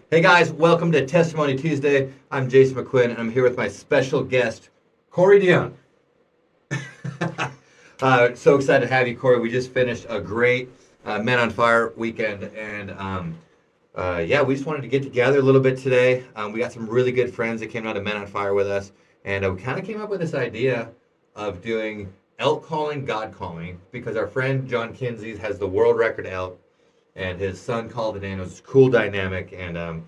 Hey guys, welcome to Testimony Tuesday. I'm Jason McQuinn, and I'm here with my special guest, Cory Dion. So excited to have you, Cory. We just finished a great Men on Fire weekend, and we just wanted to get together a little bit today. We got some really good friends that came out to Men on Fire with us, and we kind of came up with this idea of doing elk calling, God calling, because our friend John Kinsey has the world record elk, and his son called it in. It was a cool dynamic, and so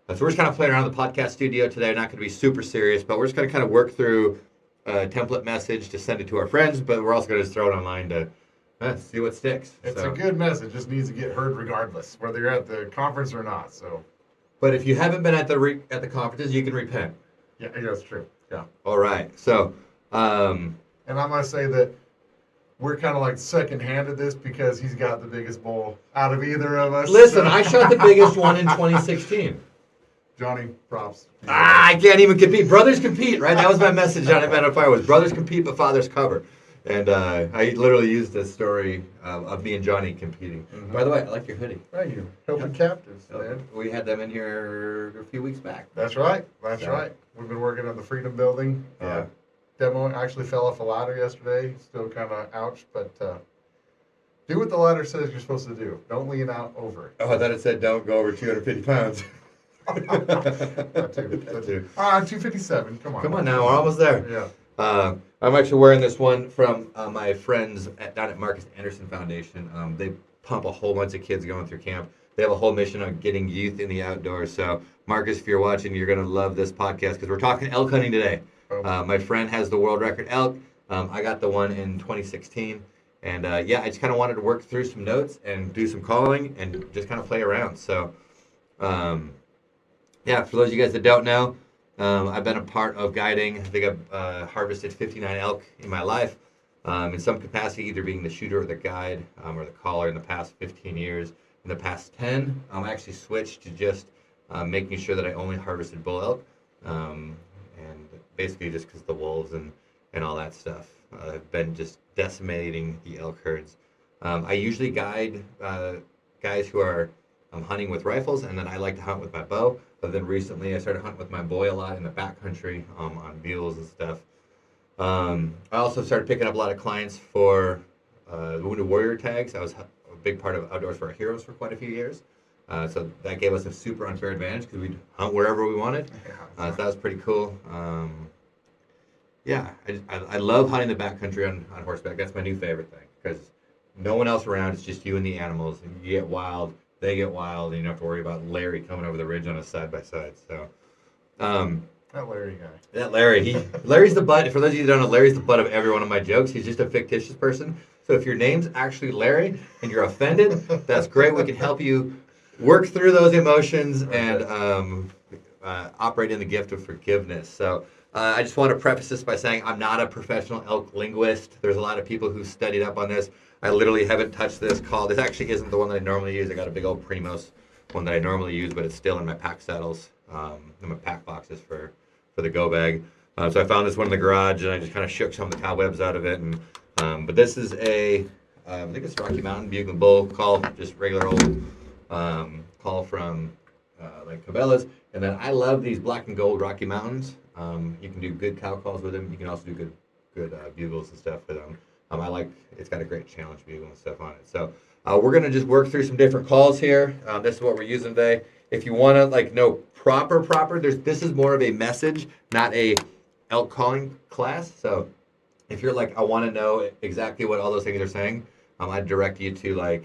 we're just kind of playing around the podcast studio today. Not going to be super serious, but we're just going to kind of work through a template message to send it to our friends, but we're also going to just throw it online to see what sticks. It's a good message. Just needs to get heard regardless, whether you're at the conference or not. So, but if you haven't been at the conferences, you can repent. Yeah, that's true. Yeah. All right. So, and I must say that we're kind of like second-hand at this because he's got the biggest bull out of either of us. Listen, I shot the biggest one in 2016. Johnny, props. I can't even compete. Brothers compete, right? That was my message on Men on Fire was brothers compete, but fathers cover. And I literally used this story of me and Johnny competing. Mm-hmm. By the way, I like your hoodie. Thank you. Helping captives, man. We had them in here a few weeks back. That's right. That's right. We've been working on the Freedom Building. Yeah. Demo actually fell off a ladder yesterday. Still kind of ouch, but do what the ladder says you're supposed to do. Don't lean out over it. Oh, I thought it said don't go over 250 pounds. That too. 257. Come on now. We're almost there. Yeah. I'm actually wearing this one from my friends down at Marcus Anderson Foundation. They pump a whole bunch of kids going through camp. They have a whole mission on getting youth in the outdoors. So, Marcus, if you're watching, you're going to love this podcast because we're talking elk hunting today. My friend has the world record elk. I got the one in 2016. And I just kind of wanted to work through some notes and do some calling and just kind of play around. So, for those of you guys that don't know, I've been a part of guiding. I think I've harvested 59 elk in my life, in some capacity, either being the shooter or the guide or the caller in the past 15 years. In the past 10, I actually switched to just making sure that I only harvested bull elk. And basically just because the wolves and all that stuff have been just decimating the elk herds. I usually guide guys who are hunting with rifles, and then I like to hunt with my bow. But then recently I started hunting with my boy a lot in the backcountry on mules and stuff. I also started picking up a lot of clients for the Wounded Warrior tags. I was a big part of Outdoors for Our Heroes for quite a few years. So that gave us a super unfair advantage because we'd hunt wherever we wanted. So that was pretty cool. I love hunting the backcountry on horseback. That's my new favorite thing because no one else around. It's just you and the animals. And you get wild, they get wild, and you don't have to worry about Larry coming over the ridge on a side-by-side. So, that Larry guy. That Larry. Larry's the butt. For those of you that don't know, Larry's the butt of every one of my jokes. He's just a fictitious person. So if your name's actually Larry and you're offended, that's great. We can help you work through those emotions and operate in the gift of forgiveness. So I just want to preface this by saying I'm not a professional elk linguist. There's a lot of people who studied up on this. I literally haven't touched this call. This actually isn't the one that I normally use. I got a big old Primos one that I normally use, but it's still in my pack saddles, in my pack boxes for the go bag. So I found this one in the garage, and I just kind of shook some of the cobwebs out of it. And but this is I think it's Rocky Mountain Bugle Bull call, just regular old call from like Cabela's. And then I love these black and gold Rocky Mountains. You can do good cow calls with them. You can also do good bugles and stuff with them. It's got a great challenge bugle and stuff on it. So we're going to just work through some different calls here. This is what we're using today. If you want to know proper, this is more of a message, not a elk calling class. So if you're I want to know exactly what all those things are saying, I'd direct you to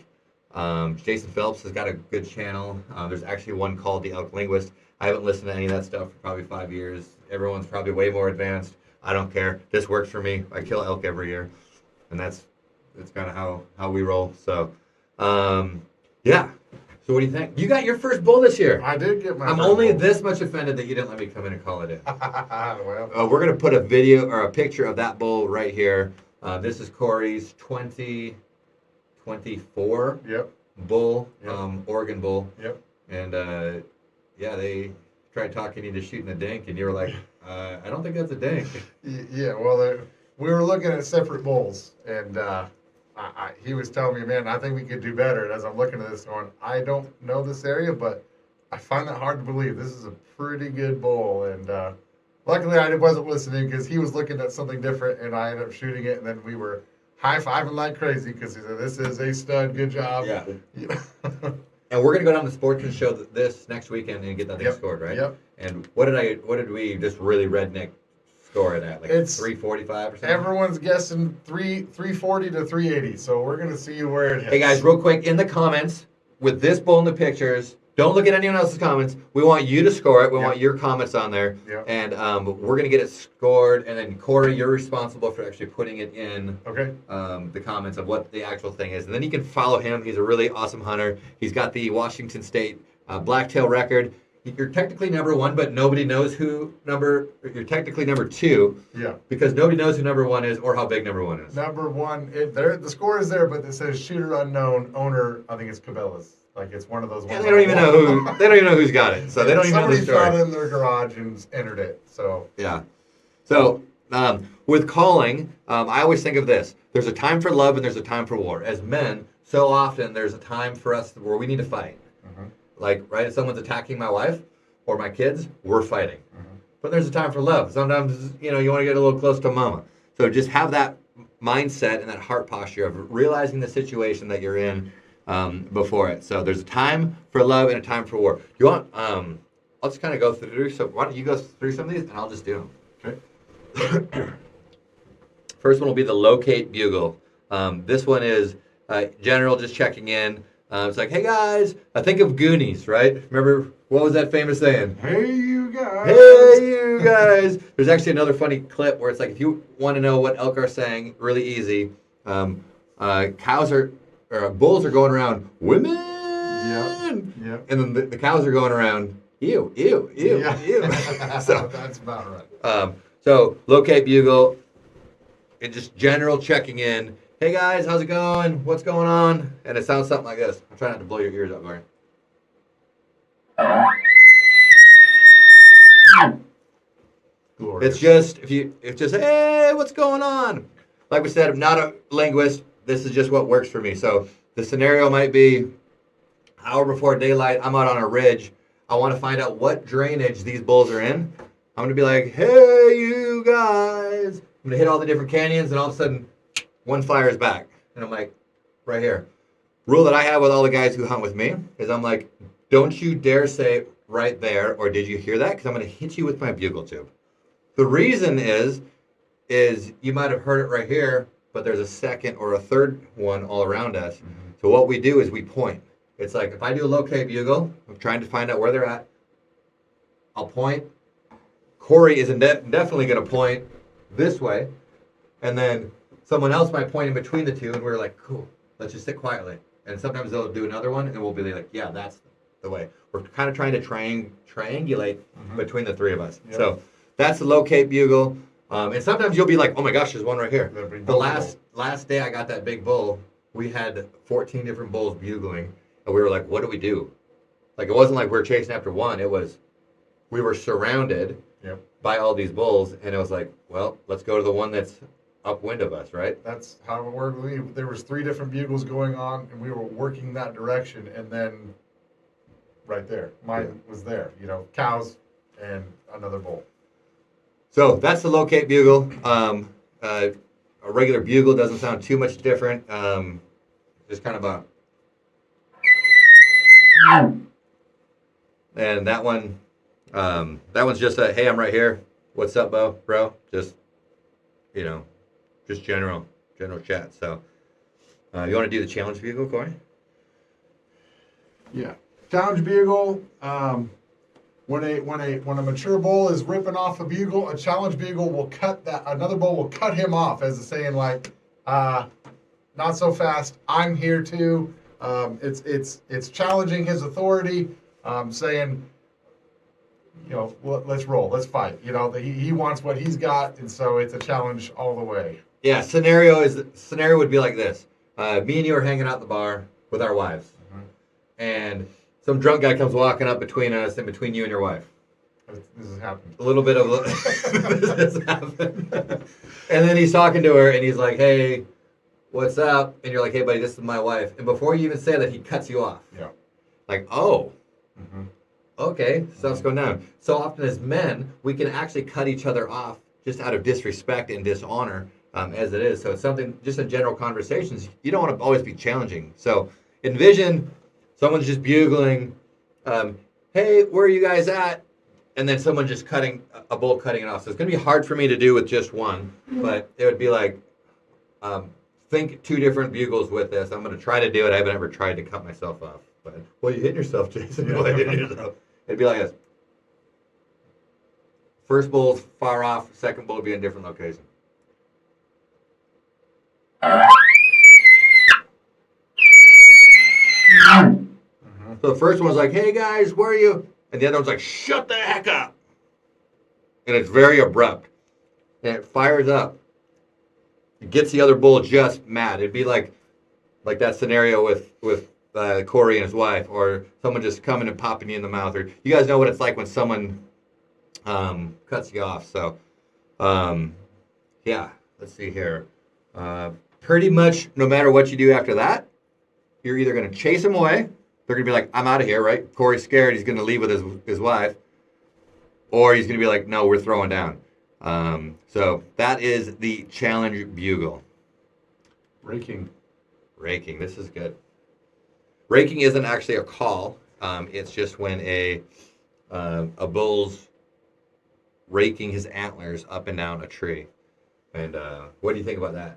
Jason Phelps has got a good channel. There's actually one called The Elk Linguist. I haven't listened to any of that stuff for probably 5 years. Everyone's probably way more advanced. I don't care. This works for me. I kill elk every year. And that's kind of how we roll. So, So what do you think? You got your first bull this year. I did get my I'm first only bull. this much offended that you didn't let me come in and call it in. Well, We're going to put a video or a picture of that bull right here. This is Cory's 2024 bull, Oregon bull. Yep. And, they tried talking you into shooting a dink, and you were like, I don't think that's a dink. Yeah, well, we were looking at separate bulls, and he was telling me, man, I think we could do better. And as I'm looking at this going, I don't know this area, but I find that hard to believe. This is a pretty good bowl, and luckily I wasn't listening because he was looking at something different, and I ended up shooting it, and then we were high-fiving like crazy because he said, "This is a stud. Good job." Yeah. You know? And we're gonna go down to Sportsman Show this next weekend and get that thing scored, right? Yep. And what did we just really redneck score it at? Like It's 345 or something? Everyone's guessing 340 to 380, so we're gonna see where it hits. Hey guys, real quick, in the comments, with this bowl in the pictures, don't look at anyone else's comments. We want you to score it. We want your comments on there. Yep. And we're going to get it scored. And then, Cory, you're responsible for actually putting it in the comments of what the actual thing is. And then you can follow him. He's a really awesome hunter. He's got the Washington State blacktail record. You're technically number one, but nobody knows you're technically number two. Yeah. Because nobody knows who number one is or how big number one is. Number one, the score is there, but it says shooter unknown, owner, I think it's Cabela's. Like it's one of those ones. And they don't even know who's got it. So they don't even know the story. Somebody found it in their garage and entered it. So yeah. So with calling, I always think of this. There's a time for love and there's a time for war. As men, so often there's a time for us where we need to fight. Mm-hmm. Like, right, if someone's attacking my wife or my kids, we're fighting. Mm-hmm. But there's a time for love. Sometimes, you want to get a little close to mama. So just have that mindset and that heart posture of realizing the situation that you're in before it. So there's a time for love and a time for war. You want? I'll just kind of go through. So why don't you go through some of these and I'll just do them. Okay. First one will be the locate bugle. This one is general, just checking in. It's like, hey guys, I think of Goonies, right? Remember what was that famous saying? Hey you guys. Hey you guys. There's actually another funny clip where it's like, if you want to know what elk are saying, really easy. Bulls are going around, women. Yeah. And then the cows are going around, ew, ew, ew, Yeah. ew. So that's about right. So locate bugle, and just general checking in. Hey guys, how's it going? What's going on? And it sounds something like this. I'm trying not to blow your ears out, Cory. Glorious. It's just hey, what's going on? Like we said, I'm not a linguist. This is just what works for me. So the scenario might be hour before daylight, I'm out on a ridge. I want to find out what drainage these bulls are in. I'm going to be like, hey, you guys. I'm going to hit all the different canyons, and all of a sudden, one fires back. And I'm like, right here. Rule that I have with all the guys who hunt with me is I'm like, don't you dare say right there, or did you hear that? Because I'm going to hit you with my bugle tube. The reason is you might have heard it right here, but there's a second or a third one all around us. Mm-hmm. So what we do is we point. It's like if I do a locate bugle, I'm trying to find out where they're at. I'll point. Cory is definitely going to point this way. And then someone else might point in between the two, and we're like, cool, let's just sit quietly. And sometimes they'll do another one, and we'll be like, yeah, that's the way. We're kind of trying to triangulate between the three of us. Yep. So that's the locate bugle. And sometimes you'll be like, oh my gosh, there's one right here. The last day I got that big bull, we had 14 different bulls bugling, and we were like, what do we do? Like, it wasn't like we were chasing after one. It was, we were surrounded by all these bulls, and it was like, well, let's go to the one that's upwind of us, right? That's how it worked. There was 3 different bugles going on, and we were working that direction, and then right there, mine was there, cows and another bull. So that's the locate bugle. A regular bugle doesn't sound too much different. Just kind of a... And that one's just a, hey, I'm right here. What's up, bro? Just, just general chat. So you want to do the challenge bugle, Cory? Yeah. Challenge bugle. When a mature bull is ripping off a bugle, a challenge bugle will another bull will cut him off as a saying like, not so fast, I'm here too. It's challenging his authority, saying, let's roll, let's fight. He wants what he's got, and so it's a challenge all the way. Yeah, scenario would be like this. Me and you are hanging out at the bar with our wives. And some drunk guy comes walking up between us and between you and your wife. This has happened. A little bit of this has happened. And then he's talking to her and he's like, hey, what's up? And you're like, hey, buddy, this is my wife. And before you even say that, he cuts you off. Yeah. Like, oh. Okay, stuff's going down. So often as men, we can actually cut each other off just out of disrespect and dishonor as it is. So it's something, just in general conversations, you don't want to always be challenging. So envision someone's just bugling, hey, where are you guys at? And then someone just cutting, a bull cutting it off. So it's going to be hard for me to do with just one, but it would be like, think 2 different bugles with this. I'm going to try to do it. I haven't ever tried to cut myself off. But, well, you hit yourself, Jason. Yeah. Well, you hit yourself. It'd be like this. First bull's far off, second bull would be in a different location. So the first one's like, hey guys, where are you? And the other one's like, shut the heck up. And it's very abrupt. And it fires up. It gets the other bull just mad. It'd be like that scenario with Cory and his wife, or someone just coming and popping you in the mouth. Or you guys know what it's like when someone cuts you off. So, yeah, let's see here. Pretty much no matter what you do after that, you're either going to chase them away. They're going to be like, I'm out of here, right? Cory's scared. He's going to leave with his wife. Or he's going to be like, no, we're throwing down. So that is the challenge bugle. Raking. This is good. Raking isn't actually a call. It's just when a bull's raking his antlers up and down a tree. And what do you think about that?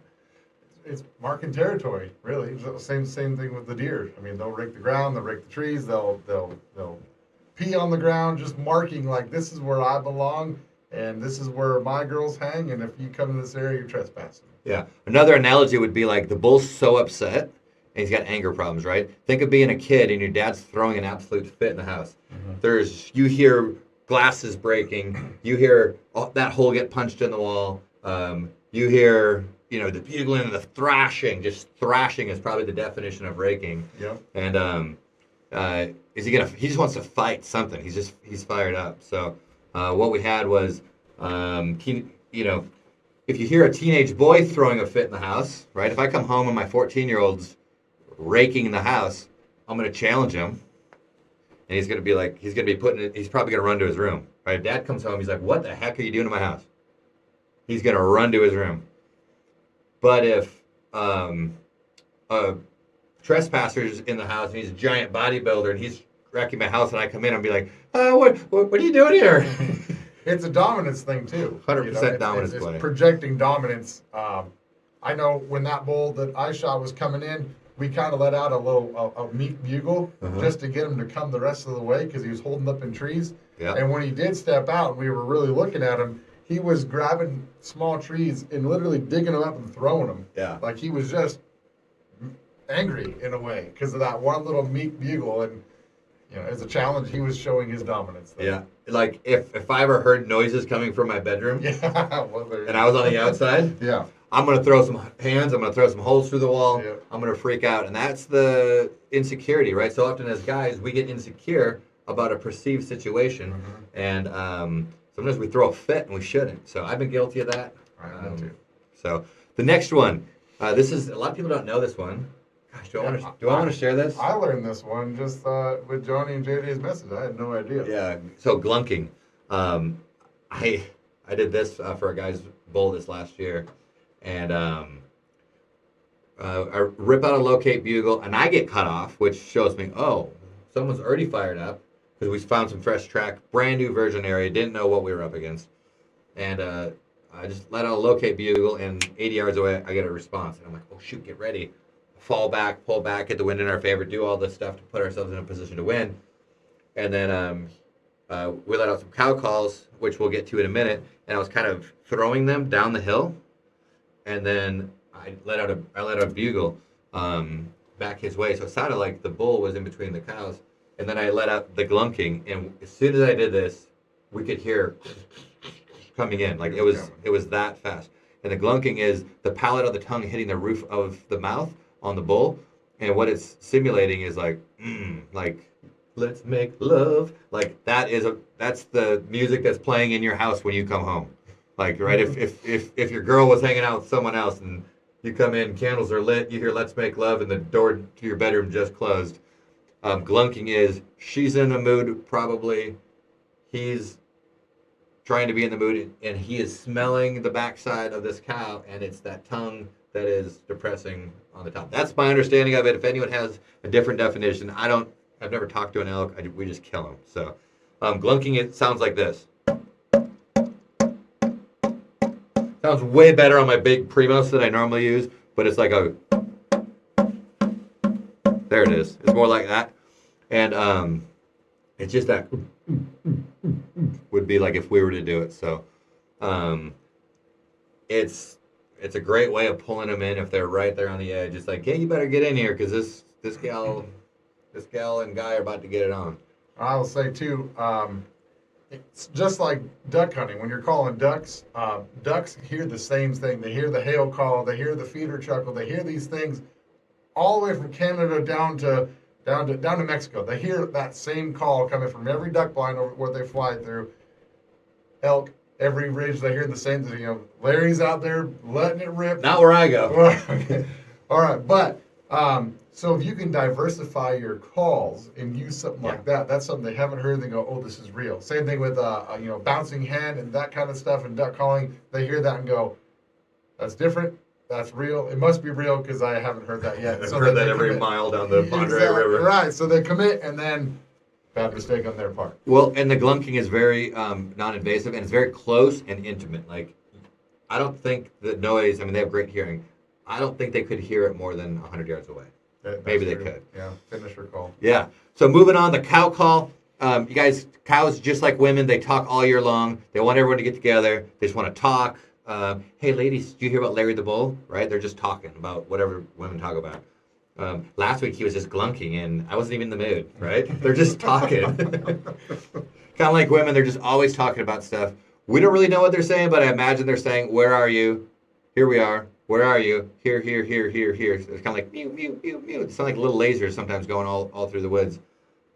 It's marking territory, really. It's the same thing with the deer. I mean, they'll rake the ground, they'll rake the trees, they'll pee on the ground, just marking like this is where I belong, and this is where my girls hang, and if you come to this area, you're trespassing. Yeah. Another analogy would be like the bull's so upset and he's got anger problems, right? Think of being a kid and your dad's throwing an absolute fit in the house. Mm-hmm. You hear glasses breaking, you hear that hole get punched in the wall, you hear, the bugling and the thrashing. Just thrashing is probably the definition of raking. Yeah. And he just wants to fight something. He's fired up. So what we had was, if you hear a teenage boy throwing a fit in the house, right? If I come home and my 14-year-old's raking the house, I'm going to challenge him. And he's going to be he's probably going to run to his room, right? Dad comes home, he's like, what the heck are you doing in my house? He's going to run to his room. But if a trespasser's in the house and he's a giant bodybuilder and he's wrecking my house and I come in and be like, what are you doing here? It's a dominance thing too. 100% dominance play. It's projecting dominance. I know when that bull that I shot was coming in, we kind of let out a meek bugle just to get him to come the rest of the way because he was holding up in trees. Yeah. And when he did step out and we were really looking at him, he was grabbing small trees and literally digging them up and throwing them. Yeah. Like he was just angry in a way because of that one little meek bugle. And, as a challenge, he was showing his dominance. There. Yeah. Like if I ever heard noises coming from my bedroom and I was on the outside, yeah, I'm going to throw some hands. I'm going to throw some holes through the wall. Yeah. I'm going to freak out. And that's the insecurity, right? So often as guys, we get insecure about a perceived situation. Mm-hmm. And sometimes we throw a fit and we shouldn't. So I've been guilty of that. I too. So the next one, this is, a lot of people don't know this one. Gosh, do I want to share this? I learned this one just with Johnny and JJ's message. I had no idea. Yeah. So glunking. I did this for a guy's bull this last year. And I rip out a locate bugle and I get cut off, which shows me, someone's already fired up. Because we found some fresh track, brand new virgin area, didn't know what we were up against. And I just let out a locate bugle, and 80 yards away, I get a response. And I'm like, oh, shoot, get ready. Fall back, pull back, get the wind in our favor, do all this stuff to put ourselves in a position to win. And then we let out some cow calls, which we'll get to in a minute. And I was kind of throwing them down the hill. And then I let out a bugle back his way. So it sounded like the bull was in between the cows. And then I let out the glunking, and as soon as I did this, we could hear coming in. Like it was that fast. And the glunking is the palate of the tongue hitting the roof of the mouth on the bull, and what it's simulating is like let's make love. Like that's the music that's playing in your house when you come home. Like right, if your girl was hanging out with someone else and you come in, candles are lit, you hear "Let's Make Love," and the door to your bedroom just closed. Glunking is she's in the mood, probably. He's trying to be in the mood, and he is smelling the backside of this cow, and it's that tongue that is depressing on the top. That's my understanding of it. If anyone has a different definition, I've never talked to an elk. We just kill them. So, glunking, it sounds like this. Sounds way better on my big Primos that I normally use, but it's like a. There it is. It's more like that, and it's just that would be like if we were to do it. So, it's a great way of pulling them in if they're right there on the edge. It's like, hey, you better get in here because this gal and guy are about to get it on. I will say too, it's just like duck hunting. When you're calling ducks, ducks hear the same thing. They hear the hail call. They hear the feeder chuckle. They hear these things all the way from Canada down to Mexico. They hear that same call coming from every duck blind over where they fly through. Elk, every ridge, they hear the same thing. You know, Larry's out there letting it rip. Not where I go. Okay. All right, but so if you can diversify your calls and use something like that, that's something they haven't heard. They go, "Oh, this is real." Same thing with bouncing hand and that kind of stuff and duck calling. They hear that and go, "That's different. That's real. It must be real because I haven't heard that yet." I've So heard that every mile down the Monterey River. Right. So they commit, and then bad mistake on their part. Well, and the glunking is very non-invasive, and it's very close and intimate. Like, I don't think the noise. I mean, they have great hearing. I don't think they could hear it more than 100 yards away. Maybe they could. Yeah, finisher call. Yeah. So moving on, the cow call. You guys, cows, just like women, they talk all year long. They want everyone to get together. They just want to talk. Hey, ladies, did you hear about Larry the Bull? Right? They're just talking about whatever women talk about. Last week, he was just glunking, and I wasn't even in the mood, right? They're just talking. Kind of like women, they're just always talking about stuff. We don't really know what they're saying, but I imagine they're saying, where are you? Here we are. Where are you? Here, here, here, here, here. So it's kind of like mew, mew, mew, mew. It's like little lasers sometimes going all through the woods.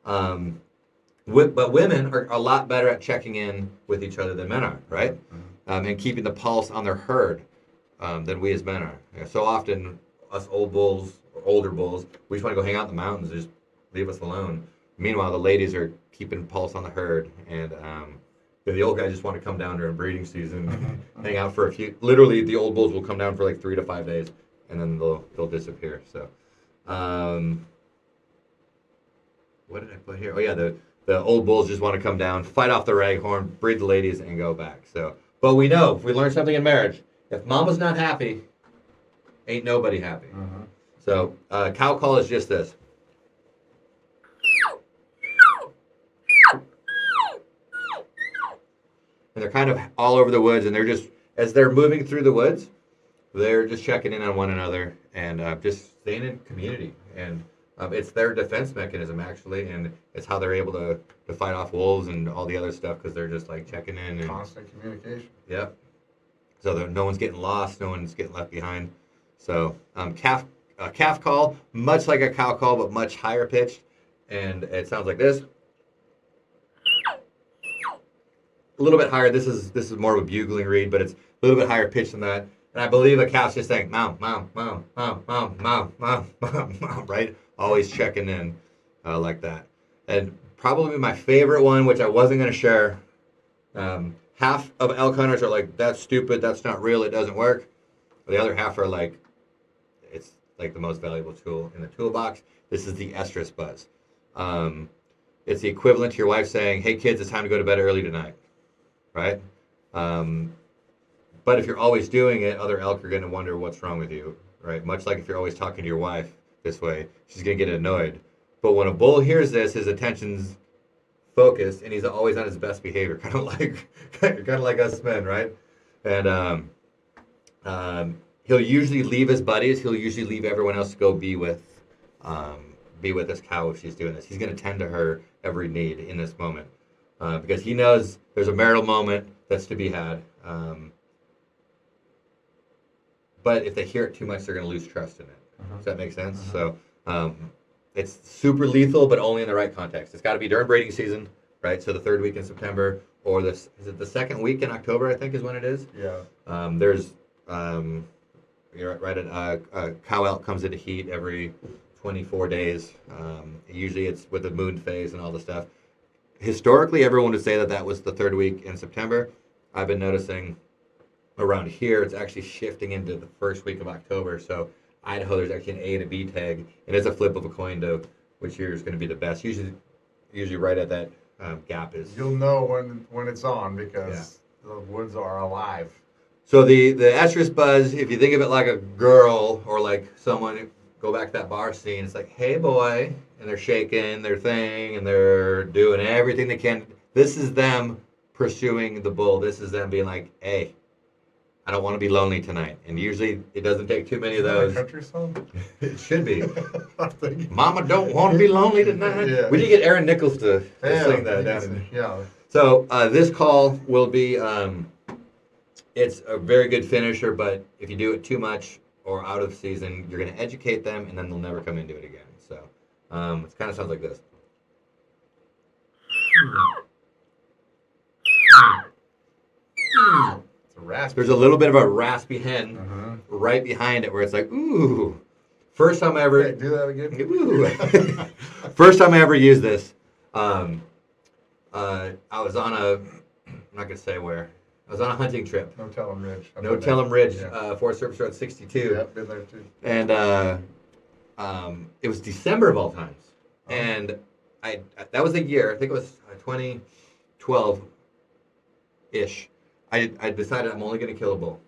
But women are a lot better at checking in with each other than men are, right? And keeping the pulse on their herd than we as men are. You know, so often, us old bulls, or older bulls, we just want to go hang out in the mountains and just leave us alone. Meanwhile, the ladies are keeping pulse on the herd, and the old guys just want to come down during breeding season, hang out for a few. Literally, the old bulls will come down for like 3 to 5 days, and then they'll disappear. So, what did I put here? Oh yeah, the old bulls just want to come down, fight off the raghorn, breed the ladies, and go back. So, but we know if we learn something in marriage, if mama's not happy, ain't nobody happy. So, cow call is just this. And they're kind of all over the woods, and they're just, as they're moving through the woods, they're just checking in on one another and just staying in community. And it's their defense mechanism, actually, and it's how they're able to fight off wolves and all the other stuff, because they're just like checking in. And constant communication. Yep. So no one's getting lost, no one's getting left behind. So calf call, much like a cow call, but much higher pitched, and it sounds like this. A little bit higher. This is more of a bugling reed, but it's a little bit higher pitched than that. And I believe a calf's just saying, "Mow, mow, mow, mow, mow, mow, mow, mow, mow," right? Always checking in like that. And probably my favorite one, which I wasn't going to share, half of elk hunters are like, "That's stupid, that's not real, it doesn't work." The other half are like, it's like the most valuable tool in the toolbox. This is the estrus buzz. It's the equivalent to your wife saying, "Hey kids, it's time to go to bed early tonight." Right? But if you're always doing it, other elk are going to wonder what's wrong with you, right? Much like if you're always talking to your wife this way, she's going to get annoyed. But when a bull hears this, his attention's focused, and he's always on his best behavior, kind of like us men, right? And he'll usually leave his buddies. He'll usually leave everyone else to go be with this cow if she's doing this. He's going to tend to her every need in this moment. Because he knows there's a marital moment that's to be had. But if they hear it too much, they're going to lose trust in it. Does that make sense? So it's super lethal, but only in the right context. It's got to be during breeding season, right? So the 3rd week in September, or is it the 2nd week in October, I think is when it is? Yeah. There's, you're right, a cow elk comes into heat every 24 days. Usually it's with the moon phase and all the stuff. Historically, everyone would say that that was the third week in September. I've been noticing around here it's actually shifting into the first week of October. So Idaho, there's actually an A and a B tag, and it's a flip of a coin to which year is going to be the best. Usually right at that gap is. You'll know when it's on because the woods are alive. So the estrus buzz, if you think of it like a girl or like someone, go back to that bar scene, it's like, hey boy, and they're shaking their thing and they're doing everything they can. This is them pursuing the bull. This is them being like, hey, I don't want to be lonely tonight. And usually it doesn't take too many of those. Is that a country song? It should be. I'm thinking. Mama don't want to be lonely tonight. Yeah. We need to get Aaron Nichols to sing that down. Yeah. So this call will be, it's a very good finisher, but if you do it too much or out of season, you're going to educate them and then they'll never come into it again. So it kind of sounds like this. It's a raspy. There's a little bit of a raspy hen right behind it where it's like, ooh. First time I ever... Hey, do that again. Ooh. First time I ever used this, I was on a... I'm not going to say where. I was on a hunting trip. No Tell'em Ridge. No Tell'em Ridge, Yeah. Forest Service Road 62. Yep, been there too. And it was December of all times. And that was a year, I think it was 2012-ish. I decided I'm only going to kill a bull.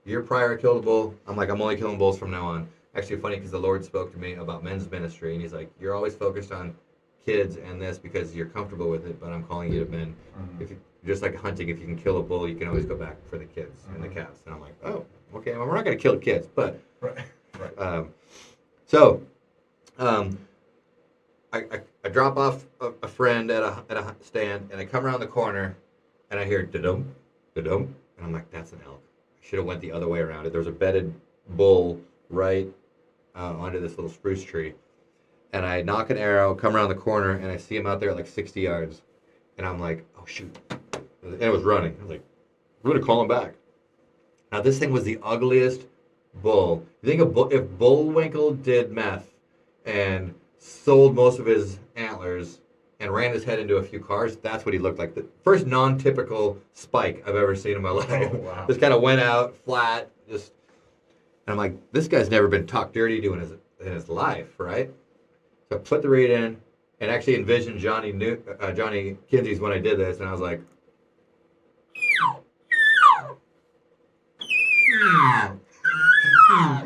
The year prior I killed a bull. I'm like, I'm only killing bulls from now on. Actually funny because the Lord spoke to me about men's ministry. And he's like, you're always focused on kids and this because you're comfortable with it, but I'm calling you to men. If you, just like hunting, if you can kill a bull, you can always go back for the kids and the calves. And I'm like, oh, okay, well, we're not going to kill the kids, but... Right. I drop off a friend at a stand, and I come around the corner, and I hear da-dum, da-dum, and I'm like, that's an elk. I should have went the other way around it. There was a bedded bull right under this little spruce tree, and I knock an arrow, come around the corner, and I see him out there at like 60 yards, and I'm like, oh shoot, and it was running. I was like, I'm gonna call him back. Now this thing was the ugliest bull. You think if Bullwinkle did meth and sold most of his antlers and ran his head into a few cars, that's what he looked like. The first non-typical spike I've ever seen in my life. Oh, wow. Just kind of went out flat, and I'm like, this guy's never been talked dirty to in his life, right? So I put the reed in and actually envisioned Johnny Kinsey's when I did this, and I was like,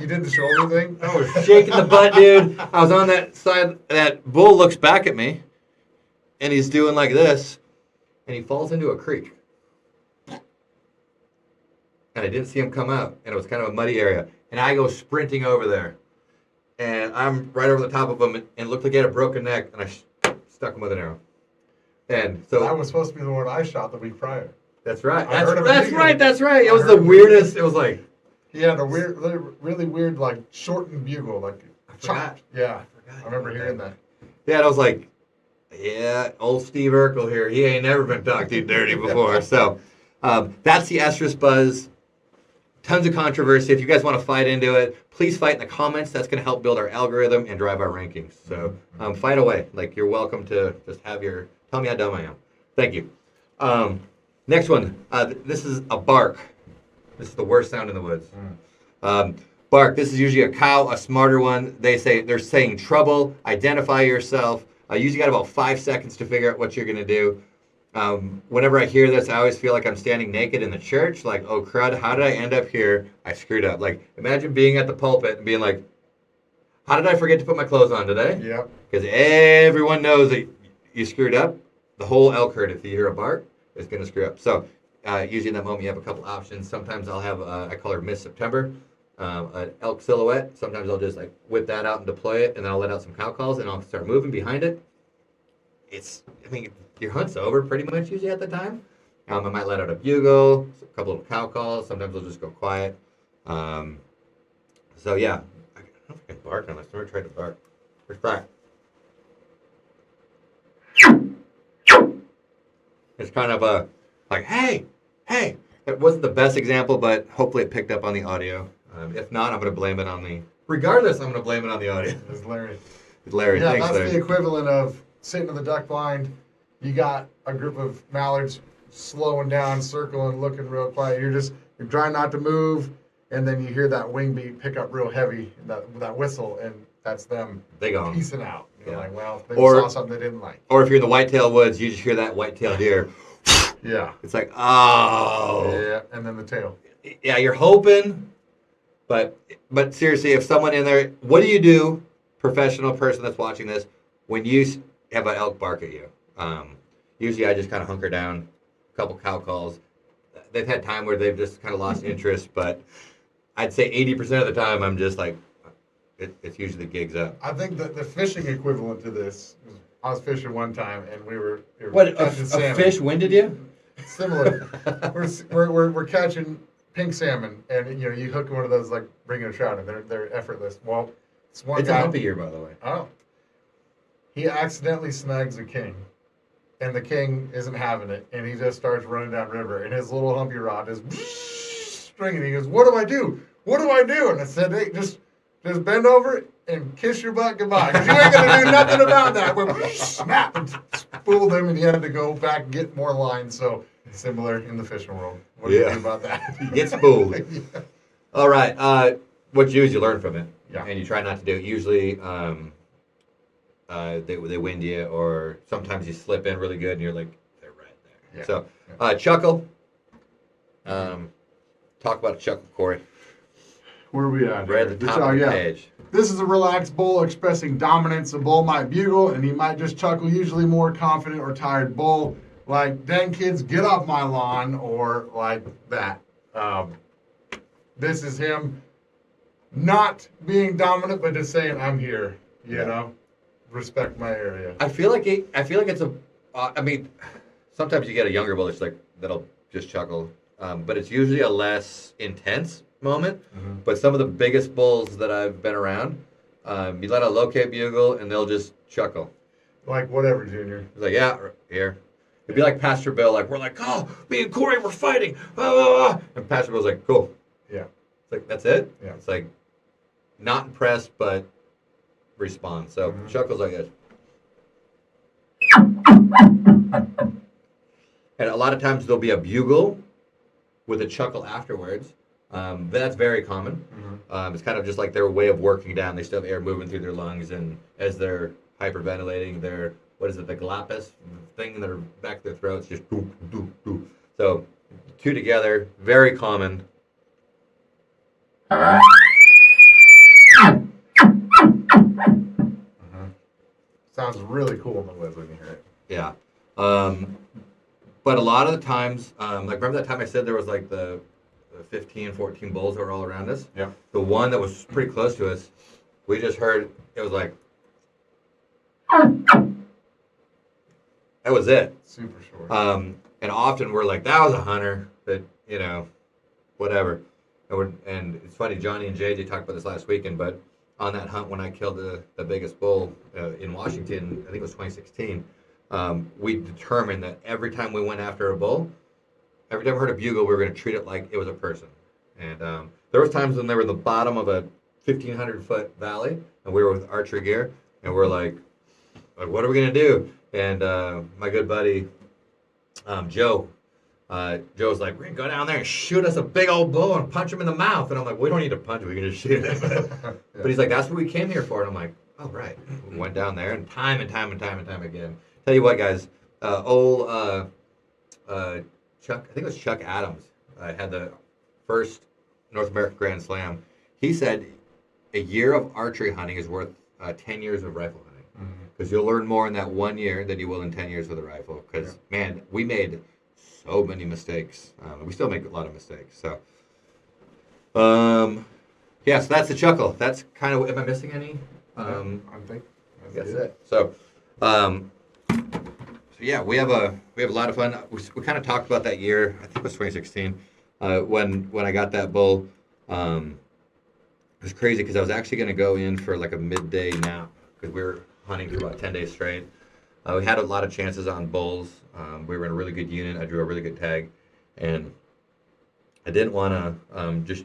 You did the shoulder thing? I was shaking the butt, dude. I was on that side. That bull looks back at me, and he's doing like this, and he falls into a creek. And I didn't see him come out, and it was kind of a muddy area. And I go sprinting over there, and I'm right over the top of him, and it looked like he had a broken neck, and I stuck him with an arrow. And so That was supposed to be the one I shot the week prior. that's right. I heard of it That's too. right. That's right. It I was heard the of it. weirdest. It was like. He had a weird, really weird, like shortened bugle, like chopped. Yeah, I remember hearing that. Yeah, and I was like, yeah, old Steve Urkel here. He ain't never been talked to dirty before. So that's the estrus buzz. Tons of controversy. If you guys want to fight into it, please fight in the comments. That's going to help build our algorithm and drive our rankings. So fight away. Like, you're welcome to just tell me how dumb I am. Thank you. Next one. This is a bark. This is the worst sound in the woods. Bark. This is usually a cow, a smarter one. They're saying trouble. Identify yourself. I usually got about 5 seconds to figure out what you're going to do. Whenever I hear this, I always feel like I'm standing naked in the church. Like, oh crud, how did I end up here? I screwed up. Like, imagine being at the pulpit and being like, how did I forget to put my clothes on today? Yep. Because everyone knows that you screwed up. The whole elk herd, if you hear a bark, is going to screw up. So usually in that moment, you have a couple options. Sometimes I'll have, I call her Miss September, an elk silhouette. Sometimes I'll just like whip that out and deploy it, and then I'll let out some cow calls, and I'll start moving behind it. Your hunt's over pretty much usually at the time. I might let out a bugle, a couple of cow calls. Sometimes I'll just go quiet. So yeah, I don't know if I can bark on this. I've never tried to bark. Where's Bark? It's kind of a like, hey. It wasn't the best example, but hopefully it picked up on the audio. If not, I'm going to blame it on the Regardless, I'm going to blame it on the audience. It's Larry. Larry, Yeah, thanks, that's Larry. the equivalent of sitting in the duck blind. You got a group of mallards slowing down, circling, looking real quiet. You're trying not to move, and then you hear that wing beat pick up real heavy, that whistle, and that's them They gone. piecing out. You're Yeah. like, well, they Or- saw something they didn't like. Or if you're in the whitetail woods, you just hear that whitetail deer. Yeah. It's like, oh. Yeah, and then the tail. Yeah, you're hoping, but seriously, if someone in there, what do you do, professional person that's watching this, when you have an elk bark at you? Usually I just kind of hunker down, a couple cow calls. They've had time where they've just kind of lost interest, but I'd say 80% of the time I'm just like, it's usually the gig's up. I think that the fishing equivalent to this, I was fishing one time, and we were What, catching a salmon. fish winded you? Similar. we're catching pink salmon, and you hook one of those like bringing a trout, and they're effortless. Well, it's one It's a guy. humpy year, by the way. Oh, he accidentally snags a king, and the king isn't having it, and he just starts running down river, and his little humpy rod is stringing. He goes, "What do I do? What do I do?" And I said, "Hey, just bend over and kiss your butt goodbye, because you ain't gonna do nothing about that." But snap and spooled him, and he had to go back and get more lines. So similar in the fishing world. What do you do about that? Get spooled. Yeah. All right. What you do is you learn from it, Yeah. and you try not to do it. Usually, they wind you, or sometimes you slip in really good, and you're like, they're right there. Yeah. So, chuckle. Talk about a chuckle, Cory. Where are we at? Right at the top of the page. This is a relaxed bull expressing dominance. A bull might bugle, and he might just chuckle. Usually more confident or tired bull, like, "Dang kids, get off my lawn," or like that. This is him not being dominant, but just saying, "I'm here." Respect my area. I feel like it's a. I mean, sometimes you get a younger bull that's like that'll just chuckle, but it's usually a less intense moment. Mm-hmm. But some of the biggest bulls that I've been around, you let a locate bugle and they'll just chuckle. Like, whatever, Junior. It's like, yeah, here. It'd be like Pastor Bill, like we're like, oh, me and Cory, we're fighting, and Pastor Bill's like, cool. Yeah. It's like, that's it. Yeah. It's like, not impressed, but respond. So chuckles like this. And a lot of times there'll be a bugle with a chuckle afterwards. But that's very common. It's kind of just like their way of working down. They still have air moving through their lungs, and as they're hyperventilating, their, what is it, the glottis thing in their back of their throats, just doo, doo, doo. So two together, very common. Sounds really cool in the woods when you hear it. Yeah. But a lot of the times, like remember that time I said there was like the 15, 14 bulls that were all around us? Yeah. The one that was pretty close to us, we just heard, it was like, that was it. Super short. And often we're like, that was a hunter, that, whatever. And it's funny, Johnny and JJ talked about this last weekend, but on that hunt when I killed the biggest bull in Washington, I think it was 2016, we determined that every time we went after a bull, every time we heard a bugle, we were going to treat it like it was a person. And there was times when they were in the bottom of a 1,500-foot valley, and we were with archery gear, and we're like, what are we going to do? And my good buddy, Joe's like, we're going to go down there and shoot us a big old bull and punch him in the mouth. And I'm like, we don't need to punch him, we can just shoot him. But he's like, that's what we came here for. And I'm like, oh, right. We went down there, and time again. Tell you what, guys, Chuck, I think it was Chuck Adams, had the first North American Grand Slam. He said a year of archery hunting is worth 10 years of rifle hunting. Because you'll learn more in that 1 year than you will in 10 years with a rifle. Because, man, we made so many mistakes. We still make a lot of mistakes. So, so that's the chuckle. That's kind of, am I missing any? I think That's it. So, yeah, we have a lot of fun. We kind of talked about that year. I think it was 2016 when I got that bull. It was crazy because I was actually going to go in for like a midday nap because we were hunting for about 10 days straight. We had a lot of chances on bulls. We were in a really good unit. I drew a really good tag, and I didn't want to just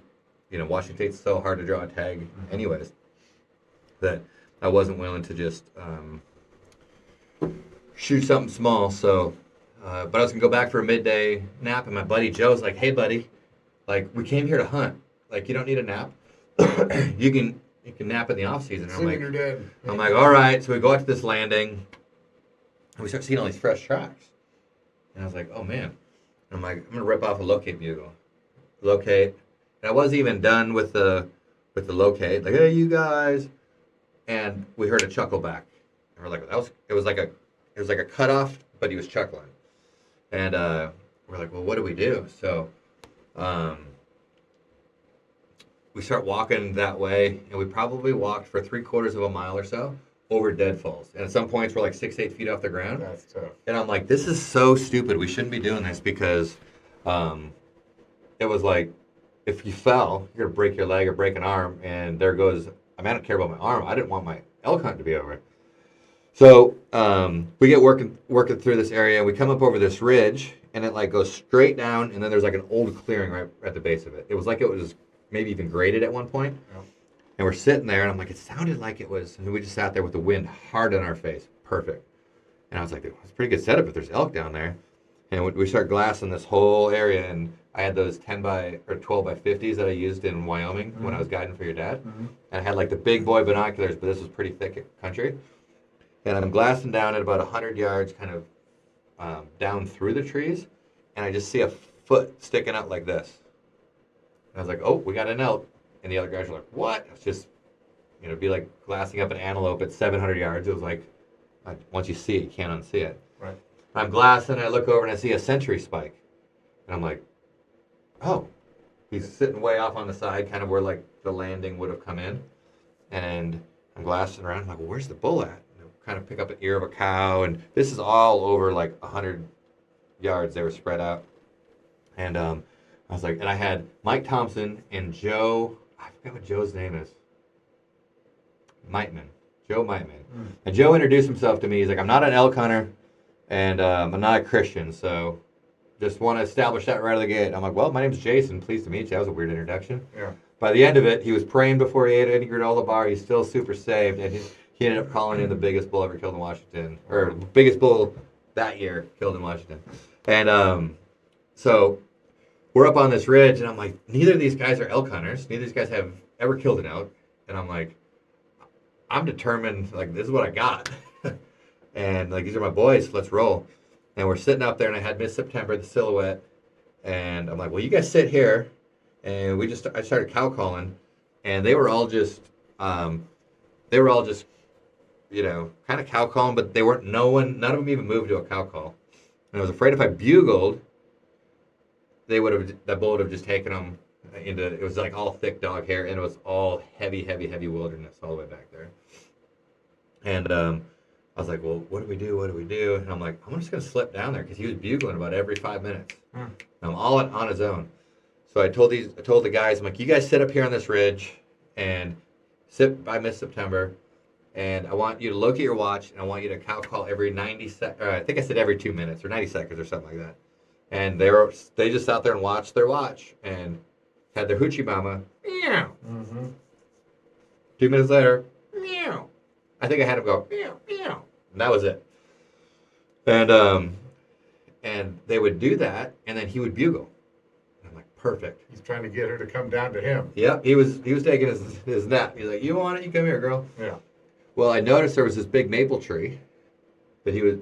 Washington State's so hard to draw a tag anyways, that I wasn't willing to just shoot something small. So, but I was going to go back for a midday nap, and my buddy Joe's like, hey, buddy, like, we came here to hunt. Like, you don't need a nap. you can nap in the off season. I'm like, you're dead. I'm like, all right. So we go out to this landing, and we start seeing all these fresh tracks. And I was like, oh man. And I'm like, I'm gonna rip off a locate bugle. Locate. And I wasn't even done with the locate. Like, hey, you guys. And we heard a chuckle back. And we're like, it was like a cutoff, but he was chuckling. And we're like, well, what do we do? So we start walking that way, and we probably walked for 3/4 of a mile or so over deadfalls. And at some points, we're like 6-8 feet off the ground. That's tough. And I'm like, this is so stupid. We shouldn't be doing this because it was like, if you fell, you're going to break your leg or break an arm, and there goes, I don't care about my arm. I didn't want my elk hunt to be over. So we get working through this area, and we come up over this ridge, and it like goes straight down, and then there's like an old clearing right at the base of it. It was like it was maybe even graded at one point. Yeah. And we're sitting there, and I'm like, it sounded like it was, and we just sat there with the wind hard in our face. Perfect. And I was like, it's a pretty good setup if there's elk down there. And we start glassing this whole area, and I had those 12 by 50s that I used in Wyoming when I was guiding for your dad. Mm-hmm. And I had like the big boy binoculars, but this was pretty thick country. And I'm glassing down at about 100 yards, kind of down through the trees, and I just see a foot sticking out like this. And I was like, oh, we got an elk. And the other guys were like, what? It's just, it'd be like glassing up an antelope at 700 yards. It was like, once you see it, you can't unsee it. Right. I'm glassing, I look over, and I see a sentry spike. And I'm like, oh. He's sitting way off on the side, kind of where like the landing would have come in. And I'm glassing around. I'm like, well, where's the bull at? And I kind of pick up an ear of a cow. And this is all over like 100 yards. They were spread out. And I was like, and I had Mike Thompson and Joe, I forget what Joe's name is. Joe Miteman. And Joe introduced himself to me. He's like, I'm not an elk hunter, and I'm not a Christian, so just want to establish that right out of the gate. I'm like, well, my name's Jason. Pleased to meet you. That was a weird introduction. Yeah. By the end of it, he was praying before he ate any granola bar. He's still super saved, and he ended up calling in the biggest bull ever killed in Washington, or biggest bull that year killed in Washington. And so we're up on this ridge, and I'm like, neither of these guys are elk hunters. Neither of these guys have ever killed an elk. And I'm like, I'm determined, like, this is what I got. And, like, these are my boys, let's roll. And we're sitting up there, and I had Miss September, the silhouette. And I'm like, well, you guys sit here. And I started cow calling. And they were all just, kind of cow calling, but none of them even moved to a cow call. And I was afraid if I bugled, that bull would have just taken them into, it was like all thick dog hair, and it was all heavy wilderness all the way back there. And I was like, well, what do we do? And I'm like, I'm just going to slip down there, because he was bugling about every 5 minutes. And I'm all on his own. So I told the guys, I'm like, you guys sit up here on this ridge and sit by Miss September, and I want you to look at your watch, and I want you to cow call every 90 seconds, I think I said every 2 minutes, or 90 seconds or something like that. And they just sat there and watched their watch, and had their hoochie mama, meow. Mm-hmm. 2 minutes later, meow. I think I had him go, meow, meow. And that was it. And they would do that, and then he would bugle. And I'm like, perfect. He's trying to get her to come down to him. Yep, he was taking his nap. He's like, you want it? You come here, girl. Yeah. Well, I noticed there was this big maple tree that he was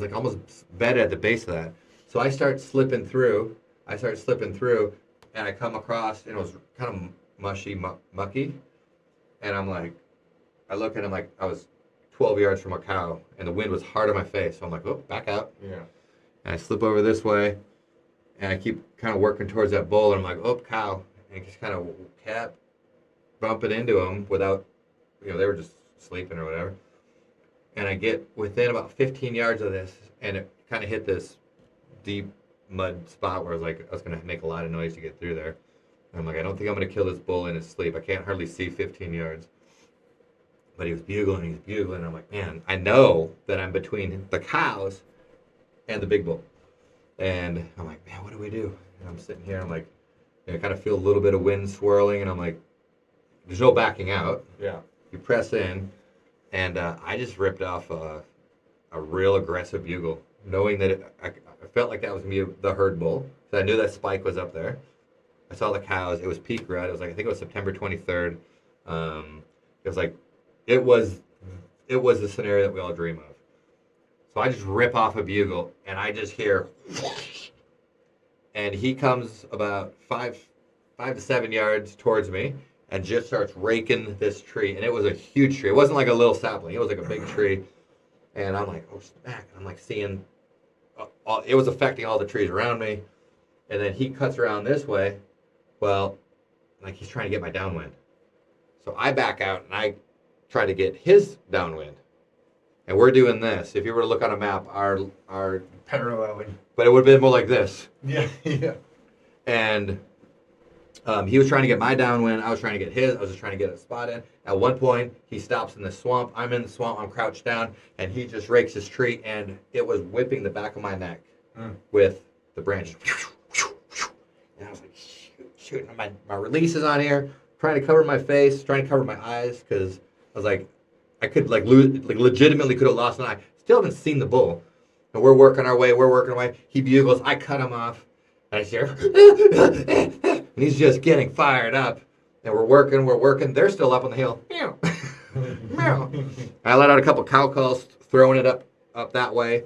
like almost bedded at the base of that. So I start slipping through, and I come across, and it was kind of mushy, mucky. And I'm like, I look at him like I was 12 yards from a cow, and the wind was hard on my face. So I'm like, oh, back out. Yeah. And I slip over this way, and I keep kind of working towards that bull, and I'm like, oh, cow. And I just kind of kept bumping into him without, they were just sleeping or whatever. And I get within about 15 yards of this, and it kind of hit this deep mud spot where I was going to make a lot of noise to get through there. And I'm like, I don't think I'm going to kill this bull in his sleep. I can't hardly see 15 yards. But he was bugling. And I'm like, man, I know that I'm between the cows and the big bull. And I'm like, man, what do we do? And I'm sitting here. I'm like, and I kind of feel a little bit of wind swirling, and I'm like, there's no backing out. Yeah. You press in, and I just ripped off a real aggressive bugle, knowing that I felt like that was going to be the herd bull. So I knew that spike was up there. I saw the cows. It was peak rut. It was like, I think it was September 23rd. It was like, it was the scenario that we all dream of. So I just rip off a bugle, and I just hear, and he comes about 5 to 7 yards towards me, and just starts raking this tree. And it was a huge tree. It wasn't like a little sapling. It was like a big tree. And I'm like, oh, smack. And I'm like seeing, it was affecting all the trees around me. And then he cuts around this way. Well, like he's trying to get my downwind. So I back out and I try to get his downwind. And we're doing this. If you were to look on a map, our Paralleling. but it would have been more like this. Yeah, yeah. And he was trying to get my downwind. I was trying to get his. I was just trying to get a spot in. At one point, he stops in the swamp. I'm in the swamp. I'm crouched down. And he just rakes his tree. And it was whipping the back of my neck with the branch. And I was like, shoot. And my release is on here. Trying to cover my face. Trying to cover my eyes. Because I was like, I could legitimately could have lost an eye. Still haven't seen the bull. And we're working our way. He bugles. I cut him off. And I hear, and he's just getting fired up. And we're working. They're still up on the hill. Meow. Meow. I let out a couple cow calls, throwing it up that way.